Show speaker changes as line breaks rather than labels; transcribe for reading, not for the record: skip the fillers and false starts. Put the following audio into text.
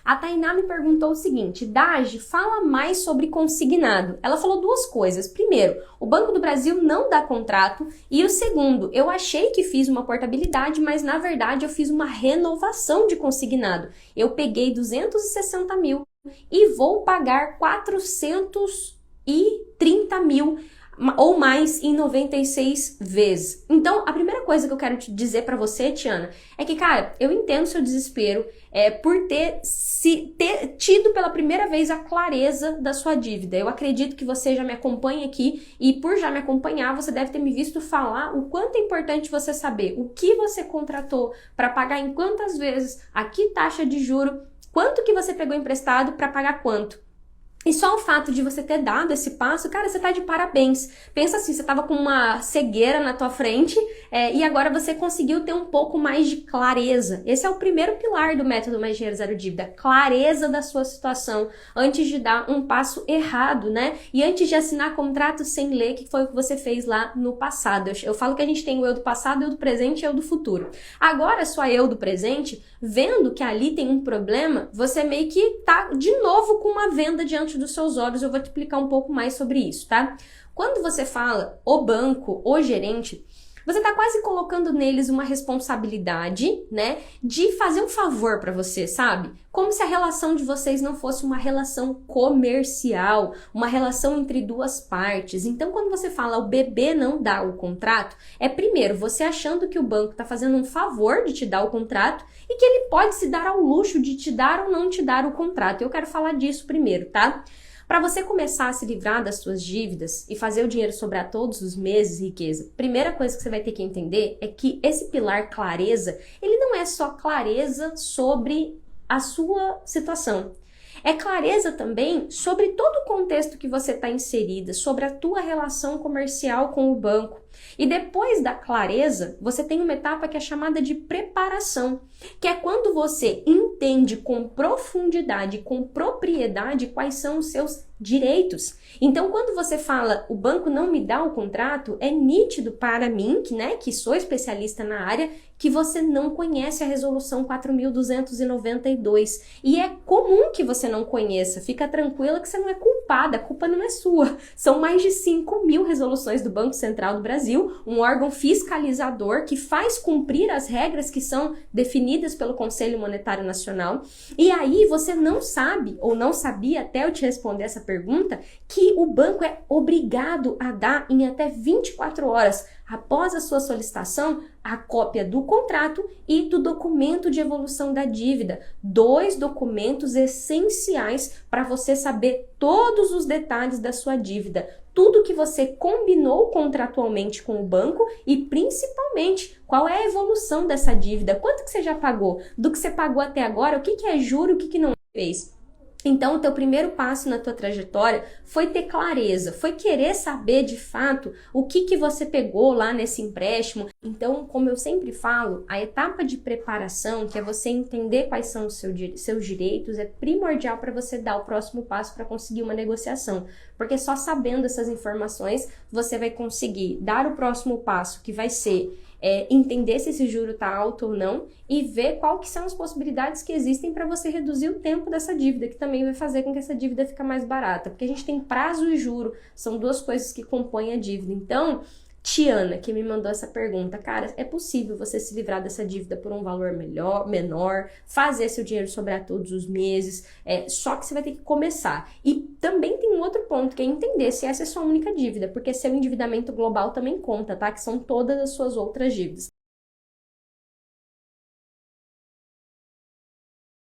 A Tainá me perguntou o seguinte: Dagi, fala mais sobre consignado. Ela falou duas coisas. Primeiro, o Banco do Brasil não dá contrato. E o segundo, eu achei que fiz uma portabilidade, mas na verdade eu fiz uma renovação de consignado. Eu peguei 260 mil e vou pagar 430 mil ou mais em 96 vezes. Então, a primeira coisa que eu quero te dizer pra você, Tiana, é que, cara, eu entendo seu desespero por ter tido pela primeira vez a clareza da sua dívida. Eu acredito que você já me acompanha aqui e por já me acompanhar, você deve ter me visto falar o quanto é importante você saber o que você contratou para pagar em quantas vezes, a que taxa de juro, quanto que você pegou emprestado para pagar quanto. E só o fato de você ter dado esse passo, cara, você tá de parabéns. Pensa assim, você tava com uma cegueira na tua frente e agora você conseguiu ter um pouco mais de clareza. Esse é o primeiro pilar do método Mais Dinheiro Zero Dívida. Clareza da sua situação antes de dar um passo errado, né? E antes de assinar contrato sem ler, que foi o que você fez lá no passado. Eu falo que a gente tem o eu do passado, eu do presente e eu do futuro. Agora, só eu do presente, vendo que ali tem um problema, você meio que tá de novo com uma venda diante dos seus olhos. Eu vou te explicar um pouco mais sobre isso, tá? Quando você fala o banco, o gerente, você tá quase colocando neles uma responsabilidade, né, de fazer um favor para você, sabe? Como se a relação de vocês não fosse uma relação comercial, uma relação entre duas partes. Então, quando você fala o bebê não dá o contrato, é primeiro você achando que o banco tá fazendo um favor de te dar o contrato e que ele pode se dar ao luxo de te dar ou não te dar o contrato. Eu quero falar disso primeiro, tá? Para você começar a se livrar das suas dívidas e fazer o dinheiro sobrar todos os meses, riqueza, primeira coisa que você vai ter que entender é que esse pilar clareza, ele não é só clareza sobre a sua situação. É clareza também sobre todo o contexto que você está inserida, sobre a tua relação comercial com o banco. E depois da clareza, você tem uma etapa que é chamada de preparação, que é quando você entende com profundidade, com propriedade, quais são os seus direitos. Então, quando você fala, o banco não me dá o contrato, é nítido para mim, que sou especialista na área, que você não conhece a resolução 4.292. E é comum que você não conheça. Fica tranquila que você não é culpada, a culpa não é sua. São mais de 5.000 resoluções do Banco Central do Brasil, um órgão fiscalizador que faz cumprir as regras que são definidas pelo Conselho Monetário Nacional. E aí você não sabe, ou não sabia até eu te responder essa pergunta, que o banco é obrigado a dar em até 24 horas após a sua solicitação a cópia do contrato e do documento de evolução da dívida. 2 documentos essenciais para você saber todos os detalhes da sua dívida. Tudo que você combinou contratualmente com o banco e principalmente qual é a evolução dessa dívida. Quanto que você já pagou? Do que você pagou até agora, o que é juro, o que não fez? Então, o teu primeiro passo na tua trajetória foi ter clareza, foi querer saber de fato o que você pegou lá nesse empréstimo. Então, como eu sempre falo, a etapa de preparação, que é você entender quais são os seus direitos, é primordial para você dar o próximo passo para conseguir uma negociação. Porque só sabendo essas informações, você vai conseguir dar o próximo passo, que vai ser entender se esse juro está alto ou não e ver qual que são as possibilidades que existem para você reduzir o tempo dessa dívida, que também vai fazer com que essa dívida fique mais barata, porque a gente tem prazo e juro, são duas coisas que compõem a dívida. Então, Tiana, que me mandou essa pergunta, cara, é possível você se livrar dessa dívida por um valor menor, fazer seu dinheiro sobrar todos os meses, só que você vai ter que começar. E também tem um outro ponto, que é entender se essa é a sua única dívida, porque seu endividamento global também conta, tá? Que são todas as suas outras dívidas.